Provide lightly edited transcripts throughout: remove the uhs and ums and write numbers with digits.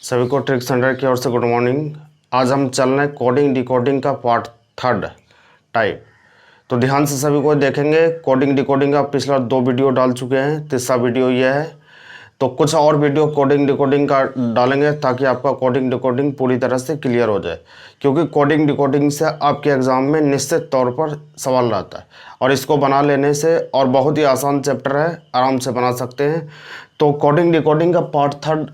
सभी को trick centre की ओर से गुड मॉर्निंग। आज हम चल रहे हैं कोडिंग डिकोडिंग का पार्ट 3 टाइप। तो ध्यान से सभी को देखेंगे। कोडिंग डिकोडिंग का पिछला 2 वीडियो डाल चुके हैं, तीसरा वीडियो यह है। तो कुछ और वीडियो कोडिंग डिकोडिंग का डालेंगे ताकि आपका कोडिंग डिकोडिंग पूरी तरह से क्लियर हो जाए, क्योंकि कोडिंग डिकोडिंग से आपके एग्ज़ाम में निश्चित तौर पर सवाल रहता है और इसको बना लेने से, और बहुत ही आसान चैप्टर है, आराम से बना सकते हैं। तो कोडिंग डिकोडिंग का पार्ट 3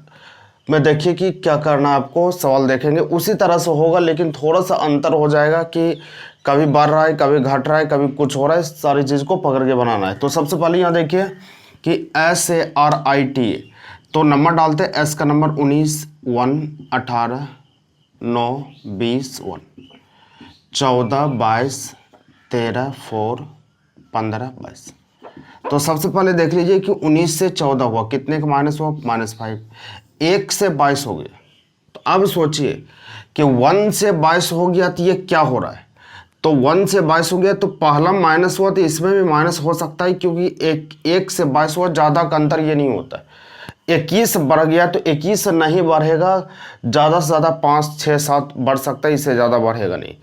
में देखिए कि क्या करना है आपको। सवाल देखेंगे उसी तरह से होगा, लेकिन थोड़ा सा अंतर हो जाएगा कि कभी बढ़ रहा है, कभी घट रहा है, कभी कुछ हो रहा है। सारी चीज़ को पकड़ के बनाना है। तो सबसे पहले यहाँ देखिए कि SARIT, तो नंबर डालते हैं। S का नंबर 19, 1, 18, 9, 20, 1, 14, 22, 13, 4, 15, 22। तो सबसे पहले देख लीजिए कि 19 से 14 हुआ, कितने का माइनस हुआ? -5। 1 से 22 हो गया। तो अब सोचिए कि 1 से 22 हो गया तो ये क्या हो रहा है? तो 1 से 22 हो गया तो पहला माइनस हुआ तो इसमें भी माइनस हो सकता है, क्योंकि 1 से 22 हुआ, ज़्यादा का अंतर ये नहीं होता। 21 बढ़ गया तो 21 नहीं बढ़ेगा, ज़्यादा से ज़्यादा 5, 6, 7 बढ़ सकता है, इससे ज़्यादा बढ़ेगा नहीं।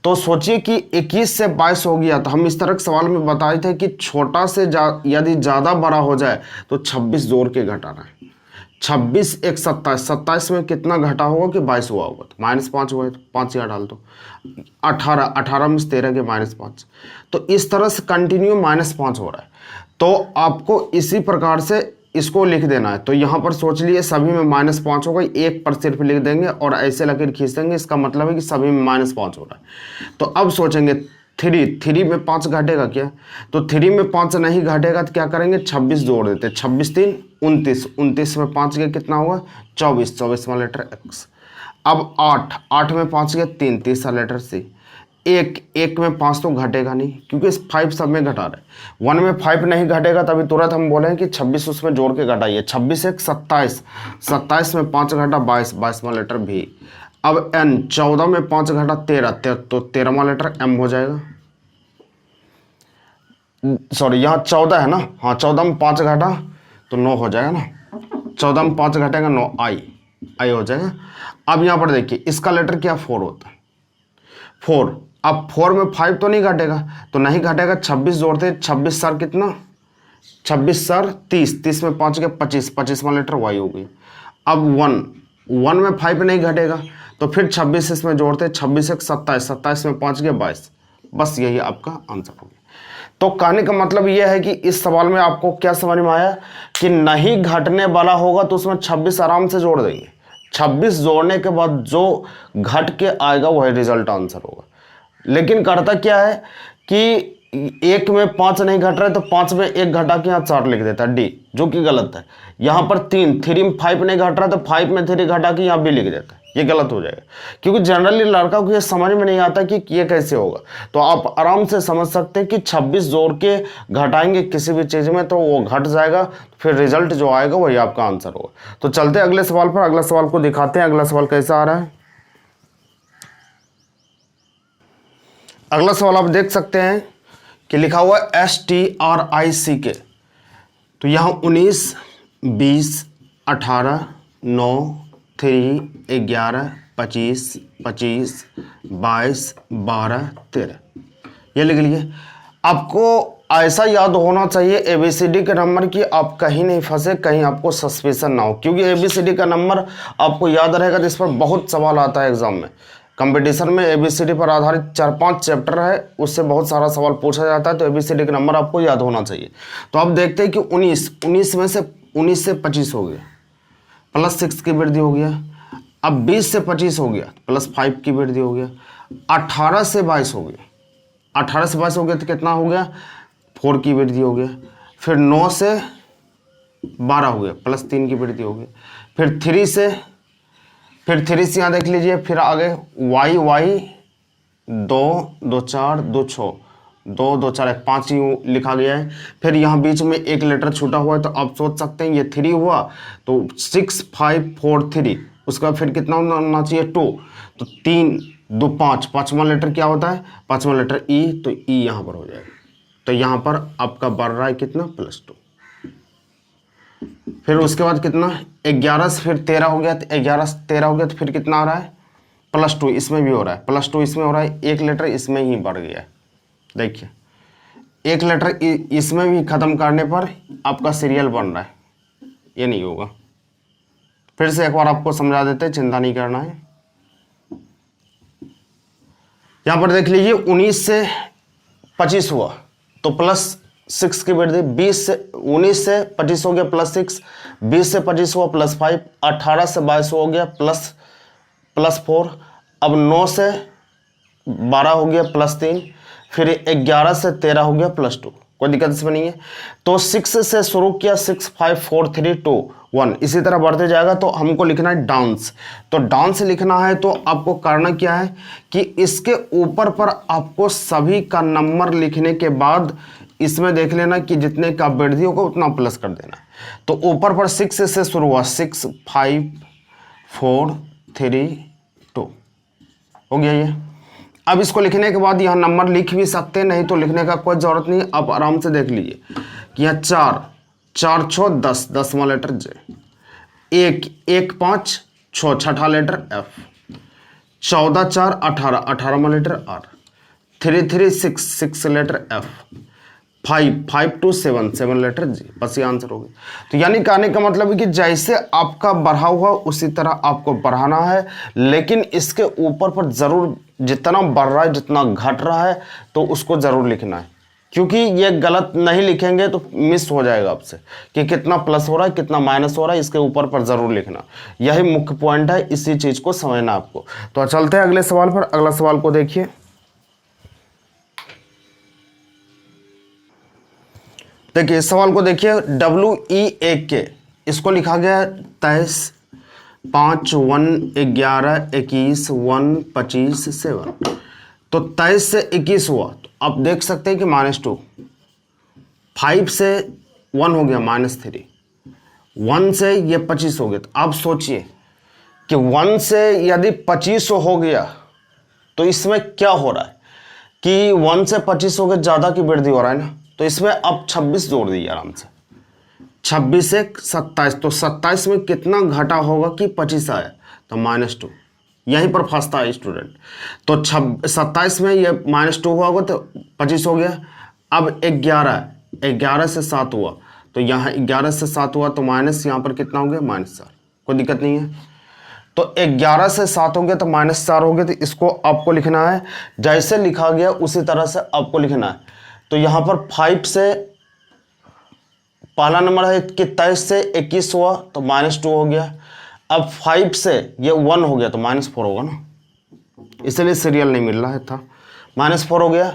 तो सोचिए कि 21 से 22 हो गया तो हम इस तरह के सवाल में बताए थे कि छोटा से यदि ज़्यादा बड़ा हो जाए तो 26 जोड़ के घटाना है। 26, 1, 27, 27 में कितना घटा होगा कि 22 हुआ होगा, तो -5 हुआ है, तो 5 यहाँ डाल दो। 18, 18 में 13 के -5। तो इस तरह से कंटिन्यू -5 हो रहा है। तो आपको इसी प्रकार से इसको लिख देना है। तो यहाँ पर सोच लिए सभी में -5 होगा, 1 पर सिर्फ लिख देंगे और ऐसे लकीर खींच देंगे। इसका मतलब है कि सभी में -5 हो रहा है। तो अब सोचेंगे 3 में 5 घटेगा क्या? तो 3 में 5 नहीं घटेगा तो क्या करेंगे? 26 जोड़ देते। 26 3 29, 29 में 5 गया कितना हुआ? 24, 24 में लेटर X। अब 8, 8 में 5 गया 3, तीसरा लेटर C। 1 में 5 तो घटेगा नहीं, क्योंकि 5 सब में घटा रहे। 1 में 5 नहीं घटेगा, तभी तुरंत हम बोले कि 26 उसमें जोड़ के घटाइए। 26 1 27, 27 में 5 घटा 22, 22 में लेटर V। अब N, 14 में 5 घटा 13, तो 13वां लेटर M हो जाएगा। सॉरी, यहाँ 14 है ना, हाँ 14 में 5 घटा तो 9 हो जाएगा ना। 14 में 5 घटेगा 9, I हो जाएगा। अब यहाँ पर देखिए इसका लेटर क्या? 4 होता है, 4। अब 4 में 5 तो नहीं घटेगा, तो नहीं घटेगा। 26 जोड़ते, 26 सर कितना? 26 सर 30, 30 में 5 के 25, 25 में लेटर Y हो गई। अब 1 में 5 नहीं घटेगा, तो फिर 26 इसमें जोड़ते, 26 1 27, 27 में 5 के 22। बस यही आपका आंसर हो गया। तो कहने का मतलब यह है कि इस सवाल में आपको क्या समझ में आया कि नहीं घटने वाला होगा तो उसमें 26 आराम से जोड़ देंगे। 26 जोड़ने के बाद जो घट के आएगा वही रिजल्ट आंसर होगा। लेकिन करता क्या है कि 1 में 5 नहीं घट रहा है तो 5 में 1 घटा के यहाँ 4 लिख देता है, D, जो कि गलत है। यहाँ पर 3 में 5 नहीं घट रहा है तो 5 में 3 घटा के यहाँ B लिख देता है, ये गलत हो जाएगा। क्योंकि जनरली लड़का को ये समझ में नहीं आता कि ये कैसे होगा। तो आप आराम से समझ सकते हैं कि 26 जोड़ के घटाएंगे किसी भी चीज़ में तो वो घट जाएगा, फिर रिजल्ट जो आएगा वही आपका आंसर होगा। तो चलते हैं अगले सवाल पर। अगला सवाल को दिखाते हैं। अगला सवाल कैसा आ रहा है? अगला सवाल आप देख सकते हैं कि लिखा हुआ STRICK। तो यहाँ 19, 20, 18, 9, 3, 11, 25, 25, 22, 12, 13, ये लिख लीजिए। आपको ऐसा याद होना चाहिए ABCD के नंबर की, आप कहीं नहीं फंसे, कहीं आपको सस्पेंशन ना हो, क्योंकि ABCD का नंबर आपको याद रहेगा तो इस पर बहुत सवाल आता है एग्जाम में। कंपटीशन में ABCD पर आधारित 4-5 चैप्टर है, उससे बहुत सारा सवाल पूछा जाता है, तो ABCD का नंबर आपको याद होना चाहिए। तो आप देखते हैं कि 19 में से 19 से 25 हो गया, +6 की वृद्धि हो गया। अब 20 से 25 हो गया, +5 की वृद्धि हो गया। 18 से 22 हो गया, 18 से 22 हो गया तो कितना हो गया? 4 की वृद्धि हो गया। फिर 9 से 12 हो गया, +3 की वृद्धि हो गया। फिर 3 से यहाँ देख लीजिए, फिर आगे Y 2 2 4 2 6 2 2 4 1 5 ही लिखा गया है। फिर यहाँ बीच में एक लेटर छूटा हुआ है, तो आप सोच सकते हैं ये 3 हुआ तो 6 5 4 3, उसका फिर कितना होना चाहिए? 2, तो 3 2 5, 5वां लेटर क्या होता है? 5वां लेटर E, तो E यहाँ पर हो जाएगा। तो यहाँ पर आपका बढ़ रहा है कितना? +2। फिर उसके बाद कितना 11 से फिर 13 हो गया, तो 11 से 13 हो गया, तो फिर कितना आ रहा है +2, इसमें भी हो रहा है +2, इसमें हो रहा है, एक लेटर इसमें ही बढ़ गया है। देखिए एक लेटर इसमें भी ख़त्म करने पर आपका सीरियल बन रहा है, ये नहीं होगा। फिर से एक बार आपको समझा देते हैं, चिंता नहीं करना है। यहां पर देख लीजिए 19 से 25 हुआ तो +6 की वृद्धि, 19 से 25 हो गया +6, 20 से 25 हुआ +5, 18 से 22 हो गया +4, अब 9 से 12 हो गया +3, फिर 11 से 13 हो गया +2। कोई दिक्कत इसमें नहीं है। तो 6 से शुरू किया, 6 5 4 3 2 1, इसी तरह बढ़ते जाएगा। तो हमको लिखना है डांस, तो डांस लिखना है तो आपको करना क्या है कि इसके ऊपर पर आपको सभी का नंबर लिखने के बाद इसमें देख लेना कि जितने का वृद्धि होगा उतना प्लस कर देना। तो ऊपर पर 6 से शुरू हुआ, 6 5 4 3 2 हो गया ये। अब इसको लिखने के बाद यहाँ नंबर लिख भी सकते हैं, नहीं तो लिखने का कोई ज़रूरत नहीं। अब आराम से देख लीजिए कि यहाँ 4 4 6 10, 10वां लेटर जे, 1 1 5 6, 6ठा लेटर एफ, 14 4 18, 18वां letter R, 3 3 6, 6 letter F, 5 5 2 7, 7 letter G. बस ये आंसर हो गया। तो यानी कहने का मतलब है कि जैसे आपका बढ़ा हुआ उसी तरह आपको बढ़ाना है, लेकिन इसके ऊपर पर ज़रूर जितना बढ़ रहा है जितना घट रहा है तो उसको ज़रूर लिखना है, क्योंकि ये गलत नहीं लिखेंगे तो मिस हो जाएगा आपसे कि कितना प्लस हो रहा है कितना माइनस हो रहा है, इसके ऊपर पर ज़रूर लिखना। यही मुख्य पॉइंट है, इसी चीज़ को समझना आपको। तो चलते हैं अगले सवाल पर। अगला सवाल को देखिए, देखिए इस सवाल को देखिए, WEAK इसको लिखा गया 23 5 1 11 21 1 25 7। तो 23 से 21 हुआ तो आप देख सकते हैं कि -2, 5 से 1 हो गया -3, 1 से ये 25 हो गया। तो आप सोचिए कि 1 से यदि 25 हो गया तो इसमें क्या हो रहा है कि 1 से 25 हो गया, ज़्यादा की वृद्धि हो रहा है ना। तो इसमें अब 26 जोड़ दीजिए आराम से, 26 से 27, तो 27 में कितना घटा होगा कि 25 आया, तो -2। यहीं पर फंसता है स्टूडेंट। तो 27 में ये -2 हुआ होगा तो 25 हो गया। अब 11 से 7 हुआ तो यहाँ 11 से 7 हुआ तो माइनस यहाँ पर कितना हो गया -4। कोई दिक्कत नहीं है। तो 11 से 7 हो गया तो -4 हो गया। तो इसको आपको लिखना है, जैसे लिखा गया उसी तरह से आपको लिखना है। तो यहाँ पर 5 से पहला नंबर है कि 23 से 21 हुआ तो -2 हो गया। अब 5 से ये 1 हो गया तो -4 होगा ना, इसलिए सीरियल नहीं मिल रहा है था, -4 हो गया।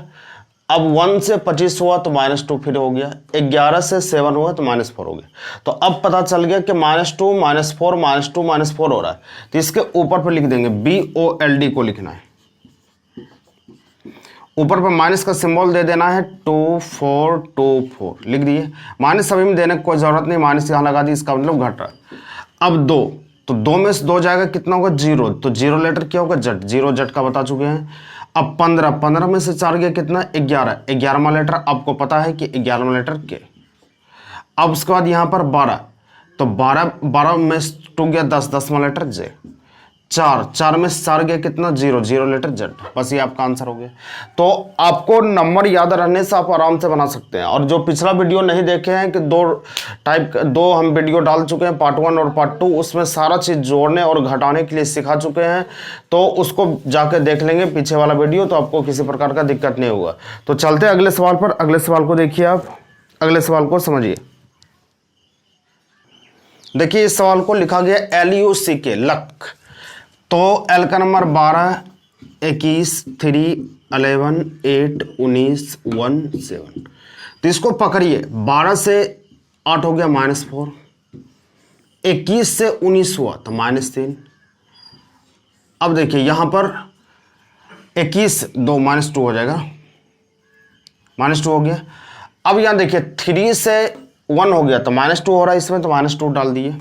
अब 1 से 25 हुआ तो -2 फिर हो गया। 11 से 7 हुआ तो -4 हो गया। तो अब पता चल गया कि -2 -4 -2 -4 हो रहा है। तो इसके ऊपर पर लिख देंगे BOLD को लिखना है, ऊपर पर माइनस का सिंबल दे देना है 2 4 2 4 लिख दिए। माइनस अभी में देने की कोई जरूरत नहीं, माइनस यहाँ लगा दी, इसका मतलब घट रहा है। अब 2, तो 2 में से 2 जाएगा कितना होगा 0, तो 0 लेटर क्या होगा जट, 0 जट का बता चुके हैं। अब 15 में से 4 गया कितना 11, 11वां लेटर आपको पता है कि 11वां लेटर के। अब उसके बाद यहाँ पर 12, तो 12 में 2 गया 10, 10वां लेटर जे। 4 में 4 गया कितना 0, 0 लेटर जेड। बस ये आपका आंसर हो गया। तो आपको नंबर याद रहने से आप आराम से बना सकते हैं। और जो पिछला वीडियो नहीं देखे हैं कि दो हम वीडियो डाल चुके हैं, पार्ट 1 और पार्ट 2, उसमें सारा चीज़ जोड़ने और घटाने के लिए सिखा चुके हैं। तो उसको जाके देख लेंगे पीछे वाला वीडियो, तो आपको किसी प्रकार का दिक्कत नहीं होगा। तो चलते हैं अगले सवाल पर। अगले सवाल को देखिए, आप अगले सवाल को समझिए। देखिए इस सवाल को लिखा गया LUCK लक। तो L का नंबर 12 21 3 11 8 19 1 7। तो इसको पकड़िए, 12 से 8 हो गया -4, 21 से 19 हुआ तो -3। अब देखिए यहाँ पर 21 2 -2 हो जाएगा, -2 हो गया। अब यहाँ देखिए 3 से 1 हो गया तो -2 हो रहा है इसमें, तो -2 डाल दिए।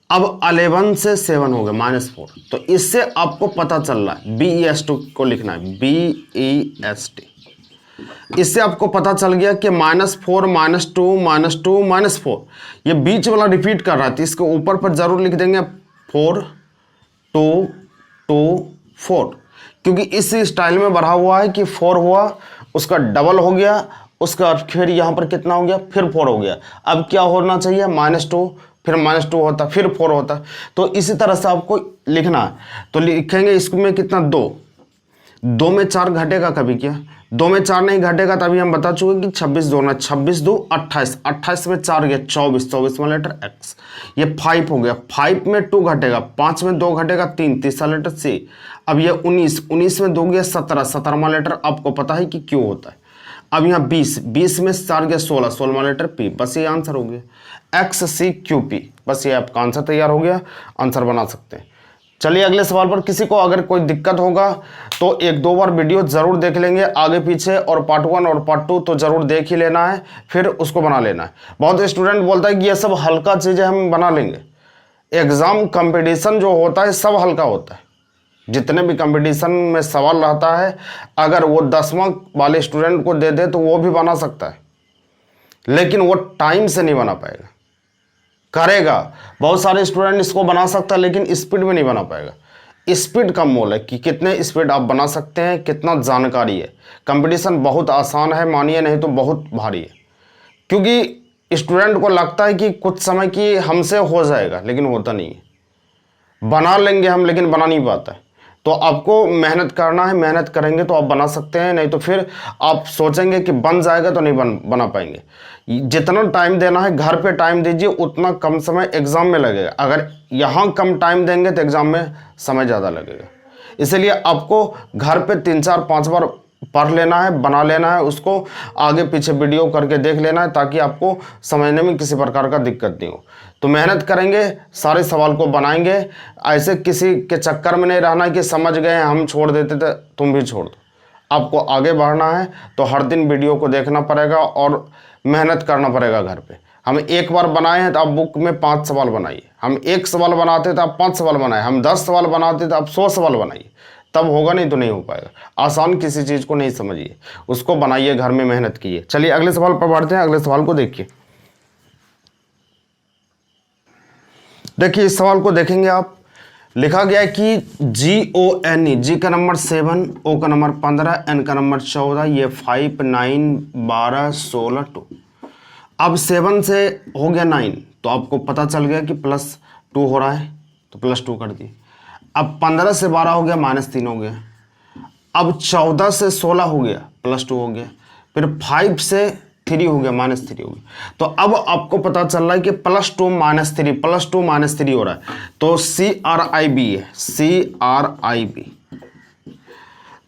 अब 11 से 7 हो गया -4, तो इससे आपको पता चल रहा है BEST को लिखना है, BEST। इससे आपको पता चल गया कि -4 -2 -2 -4 ये बीच वाला रिपीट कर रहा है, तो इसके ऊपर पर जरूर लिख देंगे 4 2 2 4, क्योंकि इस स्टाइल में बढ़ा हुआ है कि 4 हुआ, उसका डबल हो गया, उसका फिर यहाँ पर कितना हो गया, फिर 4 हो गया। अब क्या होना चाहिए, -2, फिर -2 होता, फिर 4 होता। तो इसी तरह से आपको लिखना है। तो लिखेंगे इसमें कितना, 2 में 4 घटेगा कभी क्या, 2 में 4 नहीं घटेगा, तभी हम बता चुके कि 26 2 ना, 26 2 28, 28 में 4 गया 24, 24 में लेटर एक्स, ये 5 हो गया, 5 में 2 घटेगा, 5 में 2 घटेगा 3, तीसरा लेटर सी। अब ये 19, 19 में 2 गया 17, 17 में लेटर आपको पता है कि क्यों होता है। अब यहाँ 20, 20 में 4 गया 16, 16 में लेटर पी, बस ये आंसर हो गया, एक्स सी क्यू पी, बस ये आपका आंसर तैयार हो गया, आंसर बना सकते हैं। चलिए अगले सवाल पर, किसी को अगर कोई दिक्कत होगा तो 1-2 बार वीडियो जरूर देख लेंगे आगे पीछे, और पार्ट 1 और पार्ट 2 तो जरूर देख ही लेना है, फिर उसको बना लेना है। बहुत स्टूडेंट बोलता है कि ये सब हल्का चीज़ें हम बना लेंगे। एग्जाम कंपटीशन जो होता है सब हल्का होता है, जितने भी कंपटीशन में सवाल रहता है, अगर वो 10वां वाले स्टूडेंट को दे दे तो वो भी बना सकता है, लेकिन वो टाइम से नहीं बना पाएगा, करेगा। बहुत सारे स्टूडेंट इसको बना सकता है, लेकिन स्पीड में नहीं बना पाएगा। स्पीड का मोल है कि कितने स्पीड आप बना सकते हैं, कितना जानकारी है। कंपटीशन बहुत आसान है, मानिए, नहीं तो बहुत भारी है, क्योंकि स्टूडेंट को लगता है कि कुछ समय की हमसे हो जाएगा, लेकिन होता नहीं है। बना लेंगे हम, लेकिन बना नहीं पाता है। तो आपको मेहनत करना है, मेहनत करेंगे तो आप बना सकते हैं, नहीं तो फिर आप सोचेंगे कि बन जाएगा तो नहीं बना पाएंगे। जितना टाइम देना है घर पे टाइम दीजिए, उतना कम समय एग्जाम में लगेगा। अगर यहाँ कम टाइम देंगे तो एग्जाम में समय ज़्यादा लगेगा। इसलिए आपको घर पे 3-4-5 बार पढ़ लेना है, बना लेना है, उसको आगे पीछे वीडियो करके देख लेना है, ताकि आपको समझने में किसी प्रकार का दिक्कत नहीं हो। तो मेहनत करेंगे, सारे सवाल को बनाएंगे। ऐसे किसी के चक्कर में नहीं रहना कि समझ गए हम छोड़ देते थे, तुम भी छोड़ दो। आपको आगे बढ़ना है तो हर दिन वीडियो को देखना पड़ेगा और मेहनत करना पड़ेगा घर पे। हम एक बार बनाए हैं तो आप बुक में 5 सवाल बनाइए। हम 1 सवाल बनाते तो आप 5 सवाल बनाए, हम 10 सवाल बनाते तो आप 100 सवाल बनाइए, तब होगा, नहीं तो नहीं हो पाएगा। आसान किसी चीज़ को नहीं समझिए, उसको बनाइए, घर में मेहनत कीजिए। चलिए अगले सवाल पर बढ़ते हैं। अगले सवाल को देखिए। देखिए इस सवाल को देखेंगे आप, लिखा गया है कि GONE, जी का नंबर 7, O का नंबर 15, N का नंबर 14, ये 5 9 12 16 2। अब 7 से हो गया 9, तो आपको पता चल गया कि +2 हो रहा है, तो +2 कर दिए। अब 15 से 12 हो गया, -3 हो गया। अब 14 से 16 हो गया, +2 हो गया। फिर 5 से 3 हो गया, -3 हो गया। तो अब आपको पता चल रहा है कि +2 -3 +2 -3 हो रहा है, तो CRIB है, CRIB।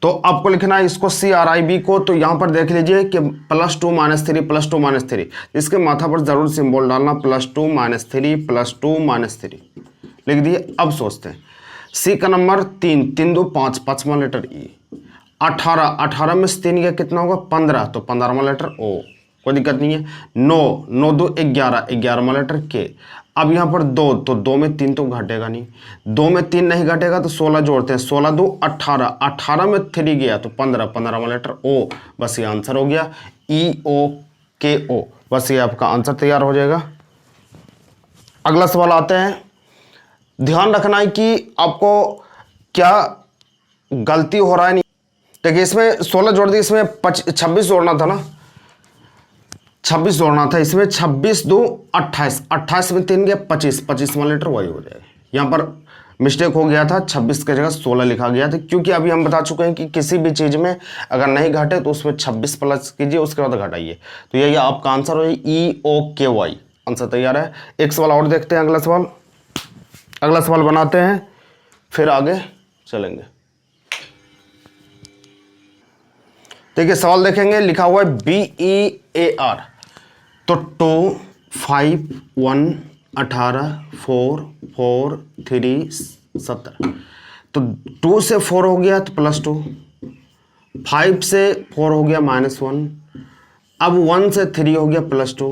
तो आपको लिखना है इसको CRIB को। तो यहां पर देख लीजिए कि +2 -3 +2 -3, इसके माथा पर जरूर सिंबल डालना, +2 -3 +2 -3 लिख दिए। अब सोचते हैं, C का नंबर 3, 3 2 5, 5वां लेटर E, 18, 18 में से 3 गया कितना होगा, 15, तो 15वां लेटर O, कोई दिक्कत नहीं है। 9, 9 2 11, 11वां लेटर K। अब यहाँ पर 2, तो 2 में 3 तो घटेगा नहीं, 2 में 3 नहीं घटेगा, तो 16 जोड़ते हैं, 16 2 18, 18 में 3 गया तो 15, 15वां लेटर O, बस ये आंसर हो गया, EOKO, बस ये आपका आंसर तैयार हो जाएगा। अगला सवाल आते हैं। ध्यान रखना है कि आपको क्या गलती हो रहा है। नहीं देखिए, इसमें 16 जोड़ दी, इसमें 26 जोड़ना था ना, 26 जोड़ना था इसमें। 26 2 28, 28 में 3 गया 25, 25वां लेटर वही हो जाएगा। यहाँ पर मिस्टेक हो गया था, 26 की जगह 16 लिखा गया था, क्योंकि अभी हम बता चुके हैं कि किसी भी चीज़ में अगर नहीं घटे तो उसमें 26 प्लस कीजिए, उसके बाद घटाइए। तो यही आपका आंसर हो, EOKY, आंसर तैयार है। एक सवाल और देखते हैं। अगला सवाल बनाते हैं, फिर आगे चलेंगे। देखिए सवाल देखेंगे, लिखा हुआ है BEAR, तो 2 5 1 18 4 4 3 17, तो 2 से 4 हो गया तो +2, 5 से 4 हो गया -1, अब 1 से 3 हो गया +2,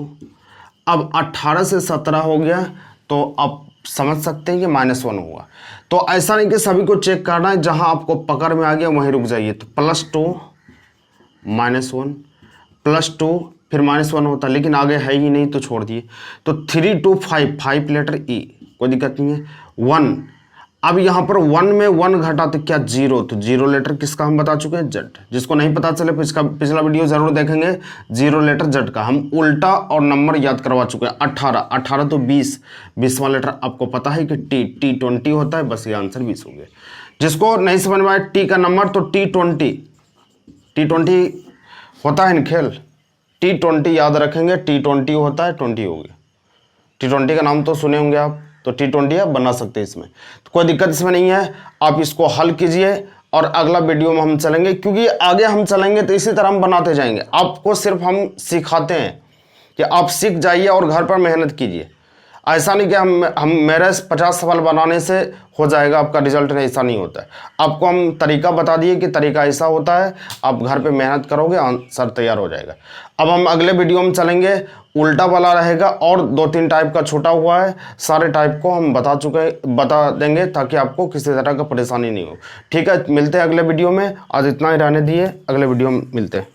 अब 18 से 17 हो गया, तो आप समझ सकते हैं कि -1 होगा। तो ऐसा नहीं कि सभी को चेक करना है, जहां आपको पकड़ में आ गया वहीं रुक जाइए। तो +2 -1 +2 फिर -1 होता है, लेकिन आगे है ही नहीं तो छोड़ दिए। तो 3 2 5, 5 लेटर ई, कोई दिक्कत नहीं है। 1, अब यहाँ पर 1 में 1 घटा तो क्या 0, तो 0 लेटर किसका हम बता चुके हैं, जेड। जिसको नहीं पता चले पिछला वीडियो जरूर देखेंगे। 0 लेटर जेड का हम उल्टा और नंबर याद करवा चुके हैं। 18, 18 तो 20, 20वां लेटर आपको पता है कि टी 20 होता है, बस ये आंसर 20 हो गया। जिसको नहीं समझ में आए टी का नंबर, तो टी 20 होता है ना खेल, T20 याद रखेंगे, T20 होता है, 20 हो गया। T20 का नाम तो सुने होंगे आप, तो T20 आप बना सकते हैं इसमें, तो कोई दिक्कत इसमें नहीं है। आप इसको हल कीजिए और अगला वीडियो में हम चलेंगे, क्योंकि आगे हम चलेंगे तो इसी तरह हम बनाते जाएंगे। आपको सिर्फ हम सिखाते हैं कि आप सीख जाइए और घर पर मेहनत कीजिए। ऐसा नहीं कि हम मेरे 50 सवाल बनाने से हो जाएगा आपका रिजल्ट, नहीं, ऐसा नहीं होता है। आपको हम तरीका बता दिए कि तरीका ऐसा होता है, आप घर पे मेहनत करोगे आंसर तैयार हो जाएगा। अब हम अगले वीडियो में चलेंगे, उल्टा वाला रहेगा और 2-3 टाइप का छूटा हुआ है, सारे टाइप को हम बता देंगे ताकि आपको किसी तरह का परेशानी नहीं हो। ठीक है, मिलते हैं अगले वीडियो में। आज इतना ही रहने दिए, अगले वीडियो में मिलते हैं।